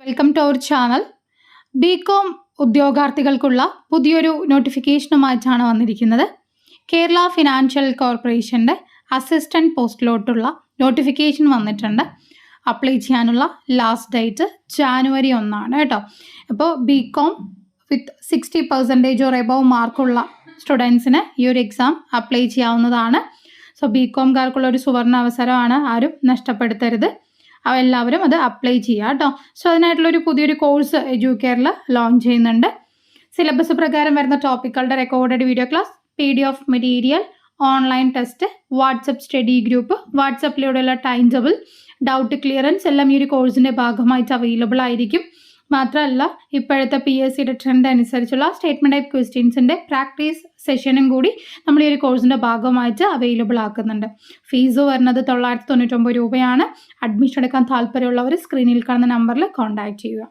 Welcome to our channel. B Com ഉദ്യോഗാർത്ഥികൾക്കുള്ള പുതിയൊരു നോട്ടിഫിക്കേഷനുമായിട്ടാണ് വന്നിരിക്കുന്നത്. കേരള ഫിനാൻഷ്യൽ കോർപ്പറേഷൻ്റെ അസിസ്റ്റൻറ്റ് പോസ്റ്റിലോട്ടുള്ള നോട്ടിഫിക്കേഷൻ വന്നിട്ടുണ്ട്. അപ്ലൈ ചെയ്യാനുള്ള ലാസ്റ്റ് ഡേറ്റ് ജാനുവരി 1 കേട്ടോ. അപ്പോൾ ബികോം വിത്ത് 60% ഓർ എബവ് മാർക്കുള്ള സ്റ്റുഡൻസിന് ഈ ഒരു എക്സാം അപ്ലൈ ചെയ്യാവുന്നതാണ്. സോ ബികോംകാർക്കുള്ള ഒരു സുവർണ അവസരമാണ്, ആരും നഷ്ടപ്പെടുത്തരുത്. എല്ലാവരും അത് അപ്ലൈ ചെയ്യുക കേട്ടോ. സോ അതിനായിട്ടുള്ളൊരു പുതിയൊരു കോഴ്സ് എഡ്യൂക്കെയറിൽ ലോഞ്ച് ചെയ്യുന്നുണ്ട്. സിലബസ് പ്രകാരം വരുന്ന ടോപ്പിക്കുകളുടെ recorded video class, PDF material, online test, WhatsApp study group, വാട്സപ്പിലൂടെയുള്ള ടൈം ടേബിൾ, ഡൗട്ട് ക്ലിയറൻസ് എല്ലാം ഈ ഒരു കോഴ്സിൻ്റെ ഭാഗമായിട്ട് അവൈലബിൾ ആയിരിക്കും. മാത്രമല്ല ഇപ്പോഴത്തെ PSCയുടെ ട്രെൻഡ് അനുസരിച്ചുള്ള സ്റ്റേറ്റ്മെൻറ്റ് ടൈപ്പ് ക്വസ്റ്റ്യൻസിൻ്റെ പ്രാക്ടീസ് സെഷനും കൂടി നമ്മൾ ഈ ഒരു കോഴ്സിൻ്റെ ഭാഗമായിട്ട് അവൈലബിൾ ആക്കുന്നുണ്ട്. ഫീസ് വരുന്നത് 999 രൂപയാണ്. അഡ്മിഷൻ എടുക്കാൻ താല്പര്യമുള്ളവർ സ്ക്രീനിൽ കാണുന്ന നമ്പറിൽ കോൺടാക്റ്റ് ചെയ്യുക.